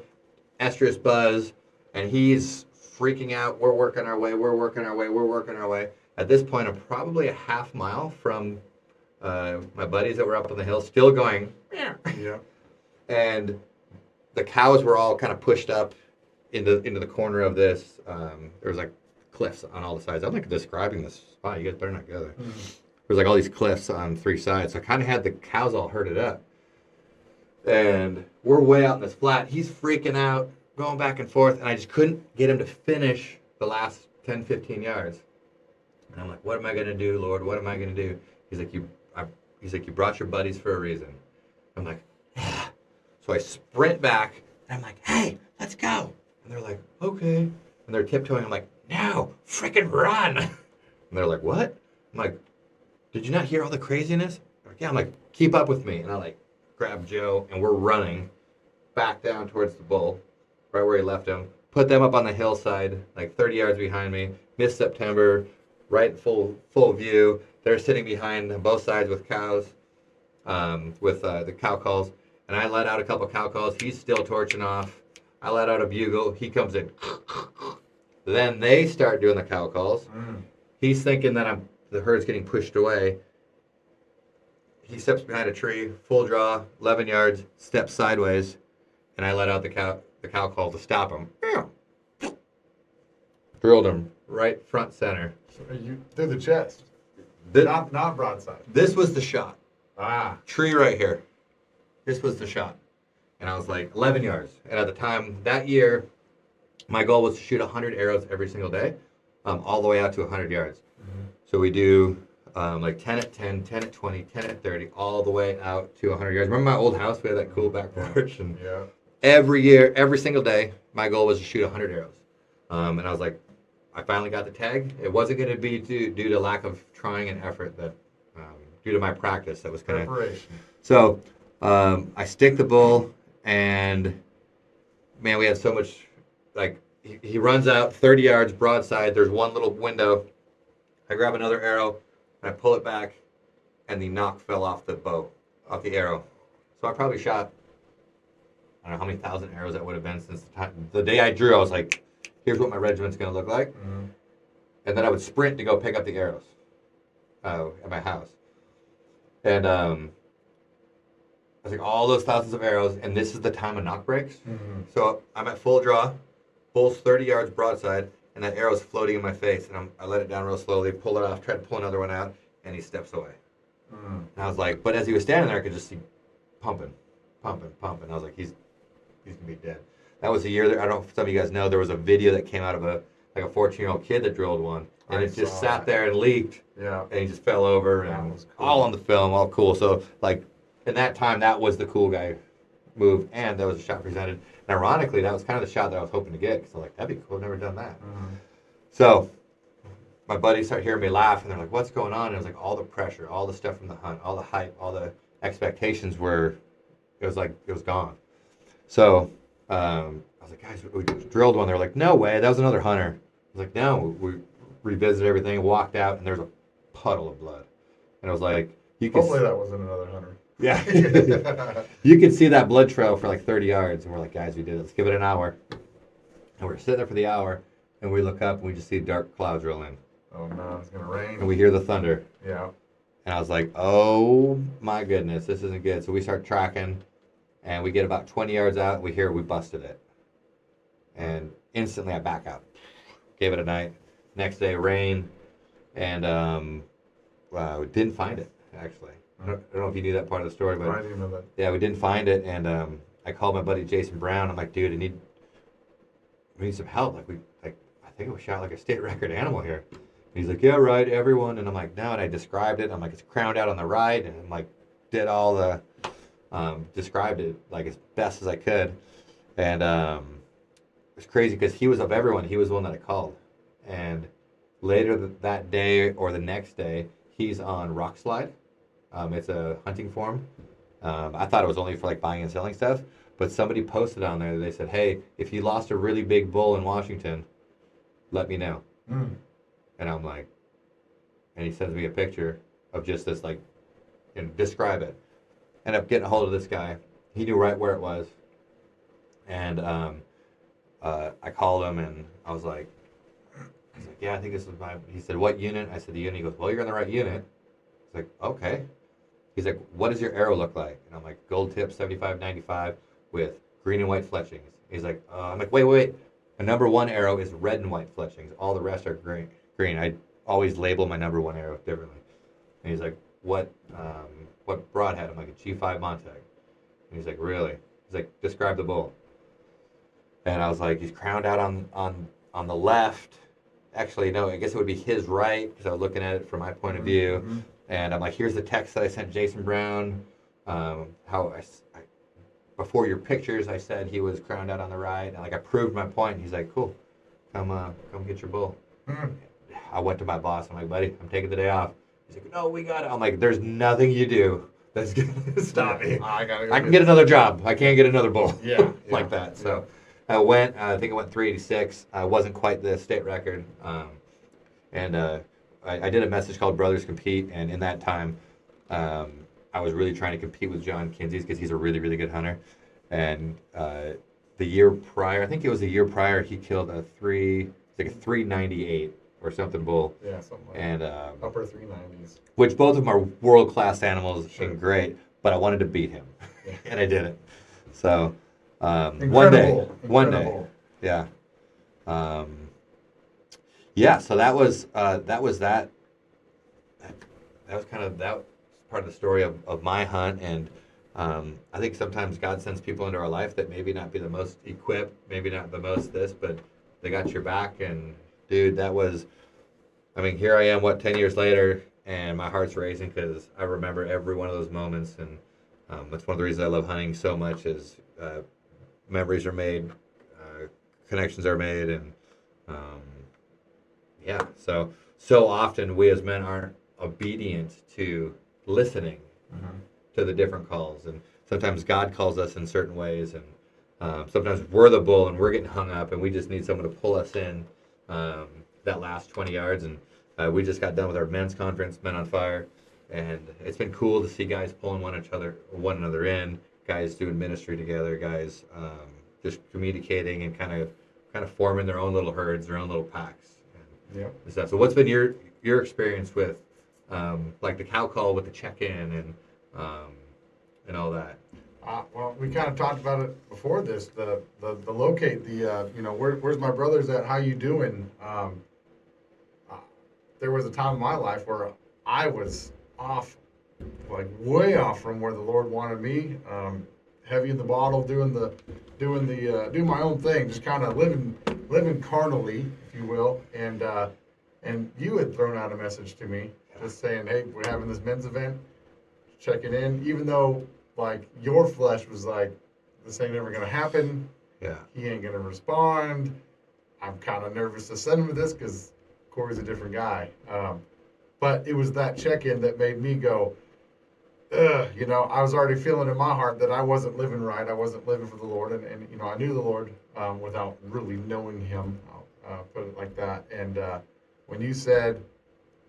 Estrus buzz. And he's freaking out. We're working our way. At this point, I'm probably a half mile from my buddies that were up on the hill, still going. Meow. Yeah. And the cows were all kind of pushed up into the corner of this. There was like cliffs on all the sides. I'm like describing this spot. You guys better not go there. There's like all these cliffs on 3 sides. So I kind of had the cows all herded up. And we're way out in this flat. He's freaking out, going back and forth. And I just couldn't get him to finish the last 10, 15 yards. And I'm like, what am I going to do, Lord? What am I going to do? He's like, you brought your buddies for a reason. I'm like, yeah. So I sprint back. And I'm like, hey, let's go. And they're like, okay. And they're tiptoeing. I'm like, no, freaking run. And they're like, what? I'm like, did you not hear all the craziness? They're like, yeah. I'm like, keep up with me. And I like grab Joe and we're running back down towards the bull, right where he left him. Put them up on the hillside, like 30 yards behind me. Mid-September, right in full view. They're sitting behind on both sides with cows, with the cow calls. And I let out a couple cow calls. He's still torching off. I let out a bugle. He comes in. Then they start doing the cow calls. He's thinking that the herd's getting pushed away. He steps behind a tree, full draw, 11 yards, steps sideways, and I let out the cow call to stop him. Drilled him right front center. Through the chest. Not broadside. This was the shot. Tree right here. This was the shot. And I was like, 11 yards. And at the time, that year, my goal was to shoot 100 arrows every single day, all the way out to 100 yards. So we do like 10 at 10, 10 at 20, 10 at 30, all the way out to 100 yards. Remember my old house? We had that cool back porch. And every year, every single day, my goal was to shoot 100 arrows. And I was like, I finally got the tag. It wasn't going to be due to lack of trying and effort, that due to my practice that was kind of preparation. So I stick the bull, and man, we had so much. Like he runs out 30 yards broadside. There's one little window. I grab another arrow and I pull it back, and the knock fell off the bow, off the arrow. So I probably shot, I don't know how many thousand arrows that would have been since the day I drew. I was like, here's what my regiment's going to look like. And then I would sprint to go pick up the arrows at my house. And I was like, all those thousands of arrows, and this is the time of knock breaks. So I'm at full draw, bull's 30 yards broadside, and that arrow's floating in my face. And I let it down real slowly, pull it off, try to pull another one out, and he steps away. And I was like, but as he was standing there, I could just see pumping. I was like, he's going to be dead. That was the year that, I don't know if some of you guys know, there was a video that came out of a 14-year-old kid that drilled one. And it just sat there and leaked. Yeah. And he just fell over. And was cool. All on the film, all cool. So, like, in that time, that was the cool guy move. And that was a shot presented. And ironically, that was kind of the shot that I was hoping to get. Because I'm like, that'd be cool. I've never done that. So, my buddies start hearing me laugh, and they're like, "What's going on?" And it was like all the pressure, all the stuff from the hunt, all the hype, all the expectations were. It was gone. So I was like, "Guys, we drilled one." They're like, "No way, that was another hunter." I was like, "No." We revisited everything, walked out, and there's a puddle of blood, and I was like, "You can." Hopefully that wasn't another hunter. Yeah. You could see that blood trail for like 30 yards, and we're like, "Guys, we did it. Let's give it an hour." And we're sitting there for the hour, and we look up, and we just see dark clouds roll in. Oh no, it's gonna rain. And we hear the thunder. Yeah. And I was like, oh my goodness, this isn't good. So we start tracking, and we get about 20 yards out, and we hear we busted it. And instantly I back out. Gave it a night. Next day, rain, and we didn't find it, actually. I don't know if you knew that part of the story, but I didn't know that. yeah, we didn't find it, and I called my buddy Jason Brown. I'm like, dude, we need some help. I think we shot like a state record animal here. And he's like, yeah, right, everyone. And I'm like, no. And I described it. I'm like, it's crowned out on the right, and I'm like, did all the described it like as best as I could. And it was crazy because he was of everyone. He was the one that I called. And later that day or the next day, he's on Rock Slide. It's a hunting forum. I thought it was only for like buying and selling stuff. But somebody posted on there, they said, hey, if you lost a really big bull in Washington, let me know. Mm. And I'm like, and he sends me a picture of just this, like, describe it. Ended up getting a hold of this guy. He knew right where it was. And I called him, and I was like, yeah, I think this is he said, what unit? I said, the unit. He goes, well, you're in the right unit. I was like, okay. He's like, what does your arrow look like? And I'm like, gold tip 75-95 with green and white fletchings. He's like, I'm like, wait. A number one arrow is red and white fletchings. All the rest are green. I always label my number one arrow differently. And he's like, what broadhead? I'm like, a G5 Montag. And he's like, really? He's like, describe the bull. And I was like, he's crowned out on the left. Actually, no, I guess it would be his right, because I was looking at it from my point of view. Mm-hmm. And I'm like, here's the text that I sent Jason Brown. How before your pictures, I said he was crowned out on the right. And like, I proved my point. And he's like, cool, come get your bull. Mm-hmm. I went to my boss. I'm like, buddy, I'm taking the day off. He's like, no, we got it. I'm like, there's nothing you do that's gonna stop me. I can get another job. I can't get another bull. Yeah, like that. Yeah. So I went. I think I went 386. I wasn't quite the state record. And I did a message called Brothers Compete, and in that time, I was really trying to compete with John Kinsey's because he's a really, really good hunter. And the year prior, I think it was the year prior, he killed a 398 or something bull. Yeah, something like and upper 390s. Which both of them are world class animals and great, but I wanted to beat him, and I didn't. So one day, yeah. Yeah, so that was that. That was kind of that part of the story of my hunt, and I think sometimes God sends people into our life that maybe not be the most equipped, maybe not the most this, but they got your back. And dude, that was, I mean, here I am, 10 years later, and my heart's racing because I remember every one of those moments, and that's one of the reasons I love hunting so much is memories are made, connections are made, and yeah, so often we as men aren't obedient to listening to the different calls, and sometimes God calls us in certain ways, and sometimes we're the bull and we're getting hung up, and we just need someone to pull us in that last 20 yards. And we just got done with our men's conference, Men on Fire, and it's been cool to see guys pulling one another in, guys doing ministry together, guys just communicating and kind of forming their own little herds, their own little packs. Yeah. So what's been your experience with like the cow call with the check-in and all that? Well, we kind of talked about it before this. The locate, where's my brothers at? How you doing? There was a time in my life where I was off, like way off from where the Lord wanted me. Heavy in the bottle, doing my own thing, just kind of living carnally, if you will. And you had thrown out a message to me, just saying, hey, we're having this men's event, checking in, even though like your flesh was like, this ain't ever gonna happen. Yeah. He ain't gonna respond. I'm kind of nervous to send him this because, of Cory's a different guy. But it was that check-in that made me go, ugh, I was already feeling in my heart that I wasn't living right. I wasn't living for the Lord. And I knew the Lord without really knowing him. I'll put it like that. And when you said,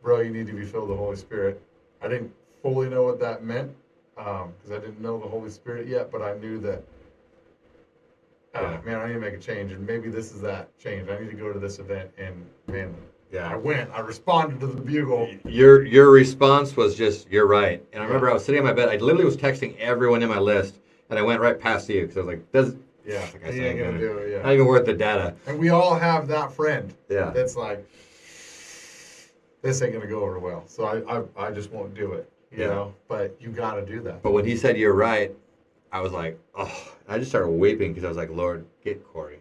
bro, you need to be filled with the Holy Spirit, I didn't fully know what that meant because I didn't know the Holy Spirit yet, but I knew that, man, I need to make a change. And maybe this is that change. I need to go to this event. And, man, I went. I responded to the bugle. Your response was just, you're right. And I remember I was sitting in my bed. I literally was texting everyone in my list, and I went right past you because I was like, he ain't going to do it, not even worth the data. And we all have that friend Yeah. that's like, this ain't going to go over well. So I just won't do it, you know. But you got to do that. But when he said, you're right, I was like, oh. I just started weeping because I was like, Lord, get Cory.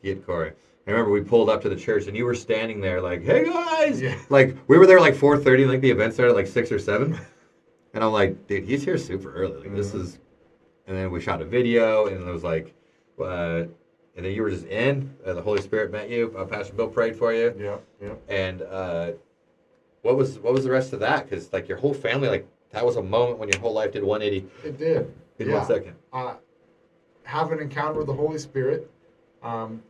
Get Cory. I remember we pulled up to the church and you were standing there like, hey guys! Yeah. Like, we were there like 4:30 and like the event started like 6 or 7. And I'm like, dude, he's here super early. Like, this is... And then we shot a video and it was like... and then you were just in. The Holy Spirit met you. Pastor Bill prayed for you. Yeah. And what was the rest of that? Because like your whole family, like that was a moment when your whole life did 180. It did. In 1 second. Have an encounter with the Holy Spirit.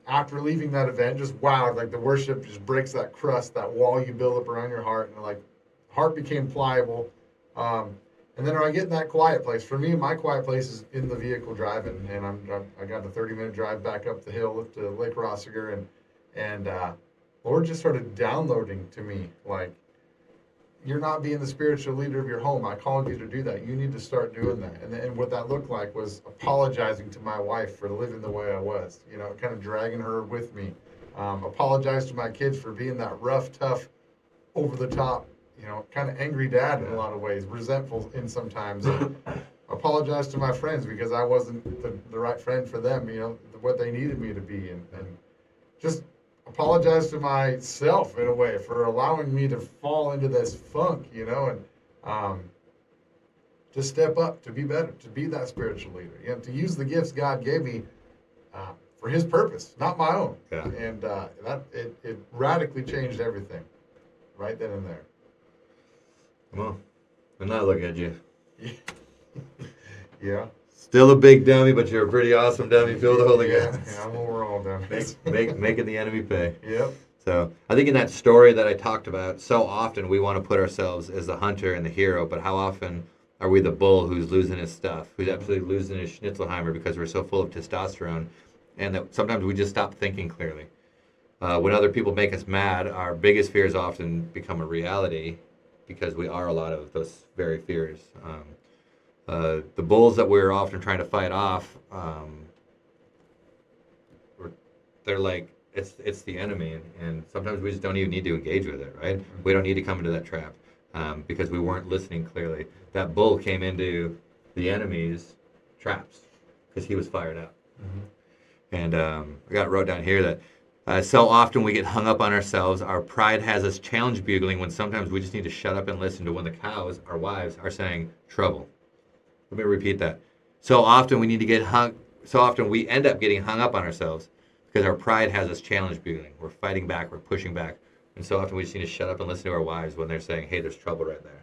After leaving that event, just wow, like the worship just breaks that crust, that wall you build up around your heart, and like heart became pliable. And then I get in that quiet place. For me, my quiet place is in the vehicle driving, and I got a 30-minute drive back up the hill to Lake Rossiger, and Lord just started downloading to me like, you're not being the spiritual leader of your home. I called you to do that. You need to start doing that. And what that looked like was apologizing to my wife for living the way I was, kind of dragging her with me. Apologize to my kids for being that rough, tough, over the top, kind of angry dad in a lot of ways, resentful in sometimes. Apologize to my friends because I wasn't the right friend for them, what they needed me to be. And just apologize to myself in a way for allowing me to fall into this funk, and to step up, to be better, to be that spiritual leader, to use the gifts God gave me for His purpose, not my own. Yeah. And it radically changed everything, right then and there. Come on, and now look at you. Yeah. Still a big dummy, but you're a pretty awesome dummy. Feel the Holy Ghost. Yeah, we're all dummies. Making the enemy pay. Yep. So I think in that story that I talked about, so often we want to put ourselves as the hunter and the hero, but how often are we the bull who's losing his stuff, who's absolutely losing his Schnitzelheimer because we're so full of testosterone, and that sometimes we just stop thinking clearly. When other people make us mad, our biggest fears often become a reality because we are a lot of those very fears. The bulls that we're often trying to fight off, they're like, it's the enemy, and sometimes we just don't even need to engage with it, right? Mm-hmm. We don't need to come into that trap because we weren't listening clearly. That bull came into the enemy's traps because he was fired up. Mm-hmm. And I wrote down here that so often we get hung up on ourselves. Our pride has us challenge bugling when sometimes we just need to shut up and listen to when the cows, our wives, are saying trouble. Let me repeat that. So often we end up getting hung up on ourselves because our pride has us challenge bugling. We're fighting back, we're pushing back. And so often we just need to shut up and listen to our wives when they're saying, hey, there's trouble right there.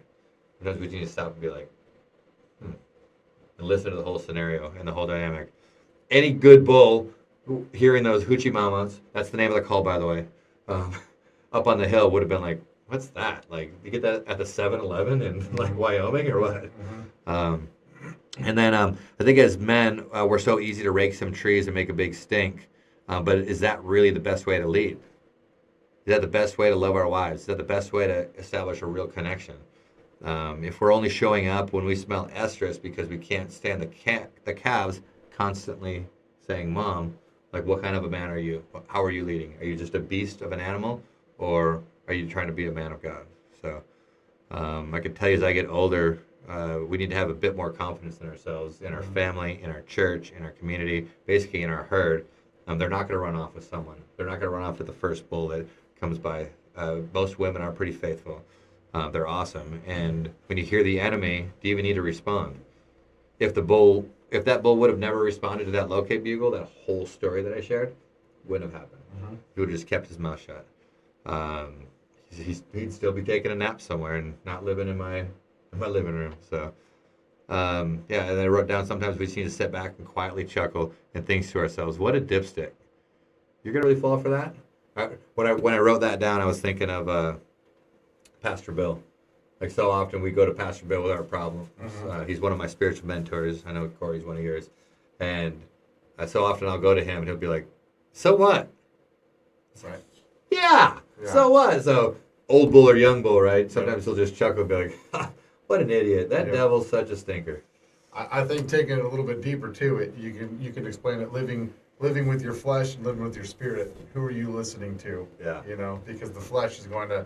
Sometimes we need to stop and be like, and listen to the whole scenario and the whole dynamic. Any good bull hearing those hoochie mamas, that's the name of the call, by the way, up on the hill would have been like, what's that? Like, you get that at the 7-Eleven in like Wyoming or what? Mm-hmm. And then I think as men, we're so easy to rake some trees and make a big stink. But is that really the best way to lead? Is that the best way to love our wives? Is that the best way to establish a real connection? If we're only showing up when we smell estrus because we can't stand the calves constantly saying, Mom, like what kind of a man are you? How are you leading? Are you just a beast of an animal? Or are you trying to be a man of God? So I can tell you as I get older, we need to have a bit more confidence in ourselves, in our family, in our church, in our community, basically in our herd. They're not going to run off with someone. They're not going to run off with the first bull that comes by. Most women are pretty faithful. They're awesome. And when you hear the enemy, do you even need to respond? If that bull would have never responded to that locate bugle, that whole story that I shared wouldn't have happened. Mm-hmm. He would have just kept his mouth shut. He'd still be taking a nap somewhere and not living in my living room. So, yeah, and I wrote down sometimes we just need to sit back and quietly chuckle and think to ourselves, what a dipstick. You're going to really fall for that? When I wrote that down, I was thinking of Pastor Bill. Like so often we go to Pastor Bill with our problems. He's one of my spiritual mentors. I know Cory's one of yours. And so often I'll go to him and he'll be like, so what? Right. Yeah. So what? So old bull or young bull, right? Sometimes he'll just chuckle and be like, ha, what an idiot. That devil's such a stinker. I think taking it a little bit deeper to it, you can explain it living with your flesh and living with your spirit. Who are you listening to? Yeah. Because the flesh is going to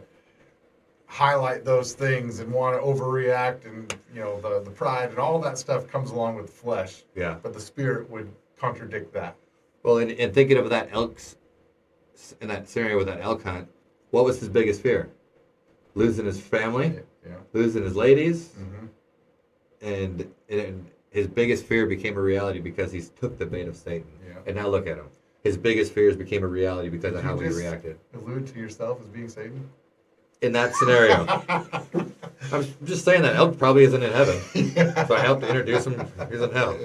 highlight those things and want to overreact, and the pride and all that stuff comes along with the flesh. Yeah. But the spirit would contradict that. Well, and thinking of that in that scenario with that elk hunt, what was his biggest fear? Losing his family, losing his ladies, and his biggest fear became a reality because he took the bait of Satan. Yeah. And now look at him. His biggest fears became a reality because of how he reacted. Allude to yourself as being Satan? In that scenario. I'm just saying that elk probably isn't in heaven. So I helped to introduce him. He's in hell.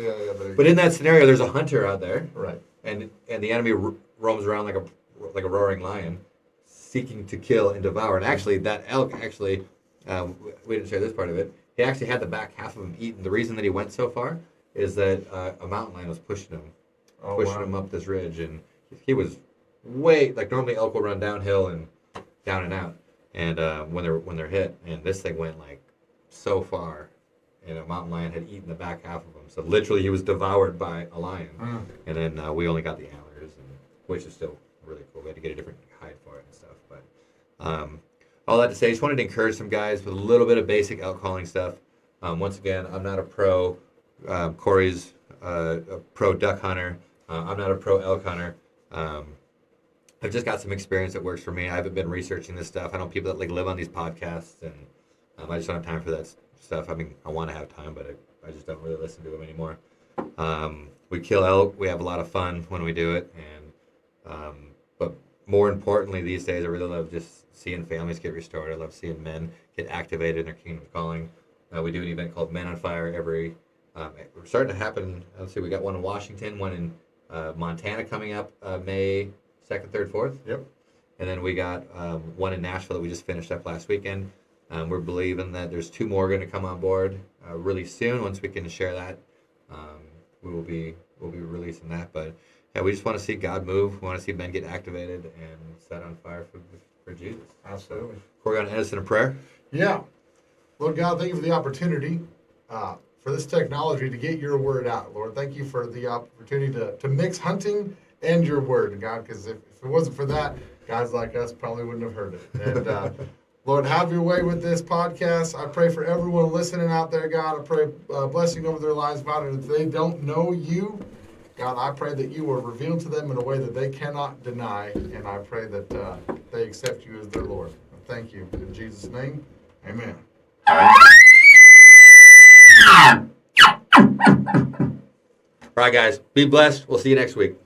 But in that scenario, there's a hunter out there. Right. And the enemy roams around like a roaring lion, seeking to kill and devour. And actually, that elk we didn't share this part of it. He actually had the back half of him eaten. The reason that he went so far is that a mountain lion was pushing him up this ridge, and he was normally elk will run downhill and down and out. And when they're hit, and this thing went like so far, and a mountain lion had eaten the back half of him. So literally, he was devoured by a lion. And then we only got the antlers, which is still really cool. We had to get a different hide for it and stuff. But all that to say, I just wanted to encourage some guys with a little bit of basic elk calling stuff. Once again, I'm not a pro. Cory's a pro duck hunter. I'm not a pro elk hunter. I've just got some experience that works for me. I haven't been researching this stuff. I know people that live on these podcasts, and I just don't have time for that stuff. I mean, I want to have time, but I just don't really listen to them anymore. We kill elk. We have a lot of fun when we do it, and but more importantly, these days, I really love just seeing families get restored. I love seeing men get activated in their kingdom calling. We do an event called Men on Fire every. We're starting to happen. Let's see, we got one in Washington, one in Montana coming up May 2nd, 3rd, 4th. Yep. And then we got one in Nashville that we just finished up last weekend. We're believing that there's 2 more going to come on board really soon. Once we can share that, we'll be releasing that. But yeah, we just want to see God move. We want to see men get activated and set on fire for Jesus. Absolutely. Cory, want to end us in a prayer? Yeah. Lord God, thank you for the opportunity for this technology to get your word out. Lord, thank you for the opportunity to mix hunting and your word, God, because if it wasn't for that, guys like us probably wouldn't have heard it. And Lord, have your way with this podcast. I pray for everyone listening out there, God. I pray blessing over their lives, God. And if they don't know you, God, I pray that you will reveal to them in a way that they cannot deny. And I pray that they accept you as their Lord. Thank you. In Jesus' name, amen. All right, guys. Be blessed. We'll see you next week.